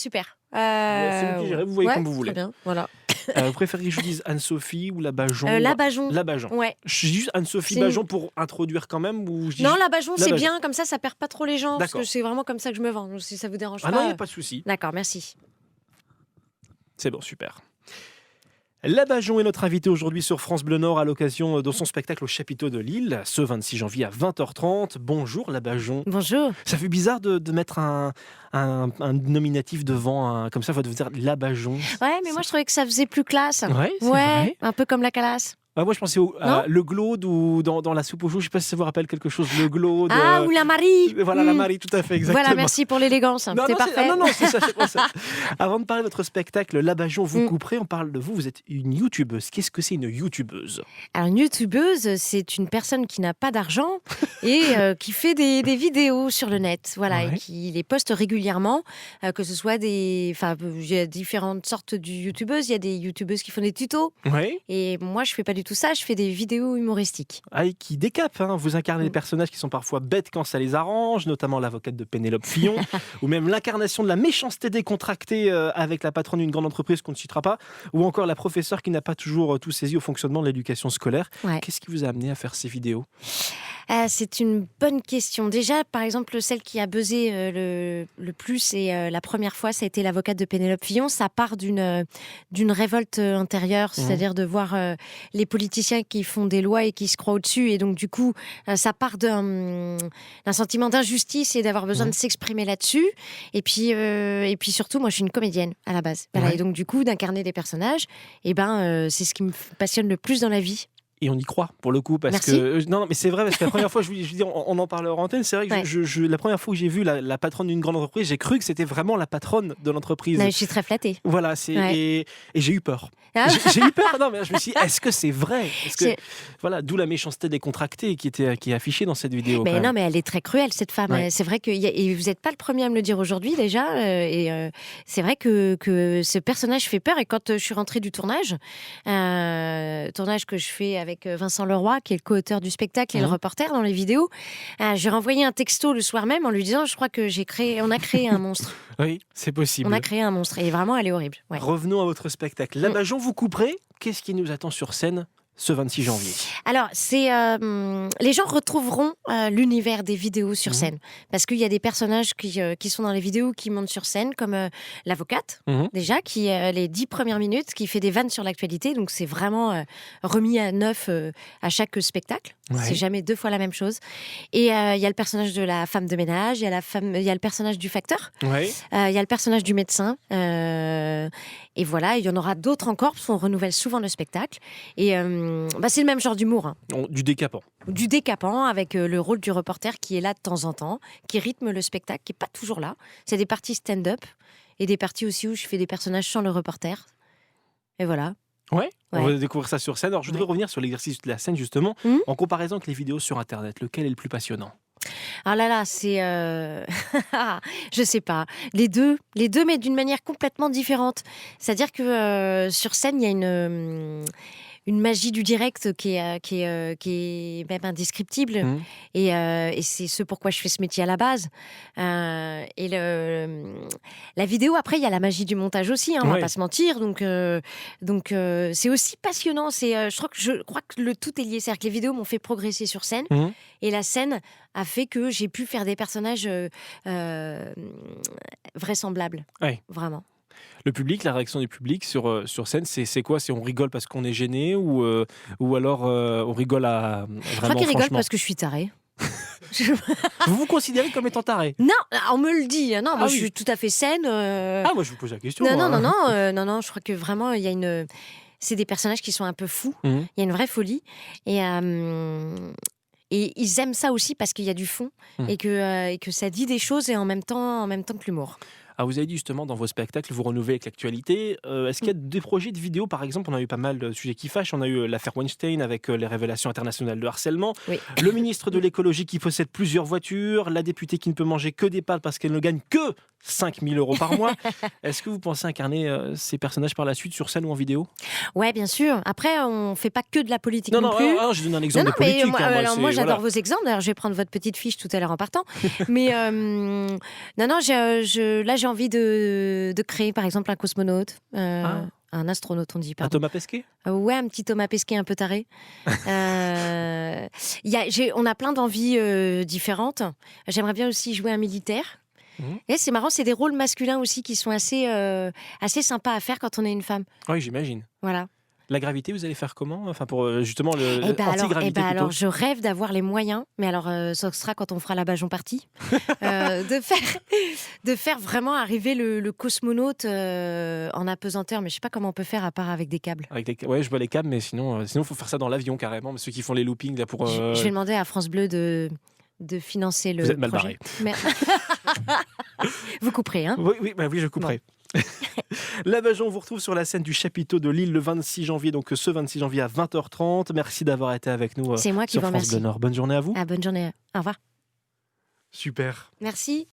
Super. C'est vous qui gérez, vous voyez Ouais, comme vous très voulez. bien, voilà. Vous préférez que je vous dise Anne-Sophie ou la Bajon? La Bajon. La Bajon. Ouais. Je dis juste Anne-Sophie C'est Bajon pour introduire quand même ou je dis Non, juste la Bajon, la c'est Bajon? bien, comme ça perd pas trop les gens, parce que D'accord. c'est vraiment comme ça que je me vends. Donc, si ça vous dérange Ah non, il n'y pas. a pas de souci. D'accord, merci. C'est bon, super. La Bajon est notre invitée aujourd'hui sur France Bleu Nord à l'occasion de son spectacle au Chapiteau de Lille, ce 26 janvier à 20h30. Bonjour la Bajon. Bonjour. Ça fait bizarre de mettre un nominatif devant, comme ça, va devenir la Bajon. Ouais, mais moi je trouvais que ça faisait plus classe. Ouais, c'est vrai. Un peu comme la calasse. Ah, moi je pensais à le glaude ou dans la soupe aux choux, je ne sais pas si ça vous rappelle quelque chose, le glaude. Ah, ou la Marie. Voilà, la Marie, tout à fait, exactement. Voilà, merci pour l'élégance. Non, C'est non, parfait. non, c'est ça, c'est pas ça. Avant de parler de votre spectacle, La Bajon vous couperez, on parle de vous, vous êtes une youtubeuse. Qu'est-ce que c'est une youtubeuse? Alors, une youtubeuse, c'est une personne qui n'a pas d'argent et qui fait des vidéos sur le net, voilà, Ouais. et qui les poste régulièrement, que ce soit il y a différentes sortes de youtubeuses. Il y a des youtubeuses qui font des tutos, Ouais. et moi, je fais pas du tout ça. Je fais des vidéos humoristiques. Ah, et qui décape, hein. Vous incarnez des personnages qui sont parfois bêtes quand ça les arrange, notamment l'avocate de Pénélope Fillon, ou même l'incarnation de la méchanceté décontractée avec la patronne d'une grande entreprise qu'on ne citera pas, ou encore la professeure qui n'a pas toujours tout saisi au fonctionnement de l'éducation scolaire. Ouais. Qu'est-ce qui vous a amené à faire ces vidéos? C'est une bonne question. Déjà, par exemple, celle qui a buzzé le plus, et la première fois, ça a été l'avocate de Pénélope Fillon. Ça part d'une révolte intérieure, c'est-à-dire de voir les politiciens qui font des lois et qui se croient au-dessus. Et donc, du coup, ça part d'un sentiment d'injustice et d'avoir besoin de s'exprimer là-dessus. Et puis surtout, moi, je suis une comédienne à la base. Voilà. Ouais. Et donc, du coup, d'incarner des personnages, c'est ce qui me passionne le plus dans la vie. Et on y croit, pour le coup, parce Merci. que... Non, mais c'est vrai, parce que la première fois, je vous dis, on en parle hors antenne, c'est vrai que Ouais. la première fois que j'ai vu la patronne d'une grande entreprise, j'ai cru que c'était vraiment la patronne de l'entreprise. Non, je suis très flattée. Voilà, Ouais. et j'ai eu peur. Ah. J'ai eu peur, non, mais je me suis dit, est-ce que c'est vrai? C'est- Voilà, d'où la méchanceté décontractée qui est affichée dans cette vidéo. Mais quand non, même. mais elle est très cruelle, cette femme. Ouais. C'est vrai que et vous n'êtes pas le premier à me le dire aujourd'hui déjà. C'est vrai que ce personnage fait peur. Et quand je suis rentrée du tournage que je fais avec Vincent Leroy, qui est le co-auteur du spectacle et le reporter dans les vidéos, j'ai renvoyé un texto le soir même en lui disant, je crois que on a créé un monstre. Oui, c'est possible. On a créé un monstre. Et vraiment, elle est horrible. Ouais. Revenons à votre spectacle. La Bajon vous couperez. Qu'est-ce qui nous attend sur scène ce 26 janvier? Alors, les gens retrouveront l'univers des vidéos sur scène. Parce qu'il y a des personnages qui sont dans les vidéos qui montent sur scène, comme l'avocate, déjà, qui, les 10 premières minutes, qui fait des vannes sur l'actualité. Donc, c'est vraiment remis à neuf à chaque spectacle. Ouais. C'est jamais deux fois la même chose. Et il y a le personnage de la femme de ménage, il y a le personnage du facteur, Ouais. il y a le personnage du médecin. Et voilà, il y en aura d'autres encore, parce qu'on renouvelle souvent le spectacle. Et c'est le même genre d'humour, hein. Du décapant. Du décapant, avec le rôle du reporter qui est là de temps en temps, qui rythme le spectacle, qui n'est pas toujours là. C'est des parties stand-up et des parties aussi où je fais des personnages sans le reporter. Et voilà. Ouais, on Ouais. va découvrir ça sur scène. Alors, je voudrais revenir sur l'exercice de la scène, justement, en comparaison avec les vidéos sur Internet. Lequel est le plus passionnant? Alors là, c'est... je sais pas. Les deux, mais d'une manière complètement différente. C'est-à-dire que sur scène, il y a une magie du direct qui est même indescriptible. Et c'est ce pourquoi je fais ce métier à la base. Et la vidéo, après, il y a la magie du montage aussi, hein, on va pas se mentir. Donc c'est aussi passionnant. Je crois que le tout est lié. C'est-à-dire que les vidéos m'ont fait progresser sur scène. Et la scène a fait que j'ai pu faire des personnages vraisemblables. Ouais. Vraiment. Le public, la réaction du public sur scène, c'est quoi? C'est on rigole parce qu'on est gêné ou alors on rigole à vraiment Je crois qu'ils rigolent franchement? parce que je suis tarée. Vous vous considérez comme étant taré? Non, on me le dit. Non, moi Ah je oui. suis tout à fait saine. Ah, moi je vous pose la question. Non, je crois que vraiment il y a c'est des personnages qui sont un peu fous. Il y a une vraie folie et ils aiment ça aussi parce qu'il y a du fond et que ça dit des choses et en même temps que l'humour. Ah, vous avez dit justement dans vos spectacles, vous renouvelez avec l'actualité. Est-ce qu'il y a des projets de vidéos, par exemple? On a eu pas mal de sujets qui fâchent. On a eu l'affaire Weinstein avec les révélations internationales de harcèlement. Oui. Le ministre de l'écologie qui possède plusieurs voitures. La députée qui ne peut manger que des pâtes parce qu'elle ne gagne que 5 000 € par mois. Est-ce que vous pensez incarner ces personnages par la suite sur scène ou en vidéo? Ouais, bien sûr. Après, on fait pas que de la politique non plus. Non, je donne un exemple de politique. Moi, j'adore vos exemples. D'ailleurs, je vais prendre votre petite fiche tout à l'heure en partant. Mais là, j'ai envie de créer, par exemple, un cosmonaute. Ah. Un astronaute, on dit, Un pardon. Thomas Pesquet? Ouais, un petit Thomas Pesquet un peu taré. On a plein d'envies différentes. J'aimerais bien aussi jouer un militaire. Mhm. Et c'est marrant, c'est des rôles masculins aussi qui sont assez sympas à faire quand on est une femme. Oui, j'imagine. Voilà. La gravité, vous allez faire comment? Enfin, pour justement le Eh anti-gravité ben plutôt. alors, je rêve d'avoir les moyens, mais alors, ce sera quand on fera la Bajon Party, de faire vraiment arriver le cosmonaute en apesanteur. Mais je sais pas comment on peut faire à part avec des câbles. Ouais, je vois les câbles, mais sinon, faut faire ça dans l'avion carrément. Ceux qui font les loopings là pour. Je vais demander à France Bleu de financer le Vous êtes mal projet. barré. Mais... Vous couperez, hein? Oui, je couperai. La Bajon, on vous retrouve sur la scène du chapiteau de Lille le 26 janvier, donc ce 26 janvier à 20h30. Merci d'avoir été avec nous C'est moi qui sur vous France remercie. Bleu Nord. Bonne journée à vous. Bonne journée. Au revoir. Super. Merci.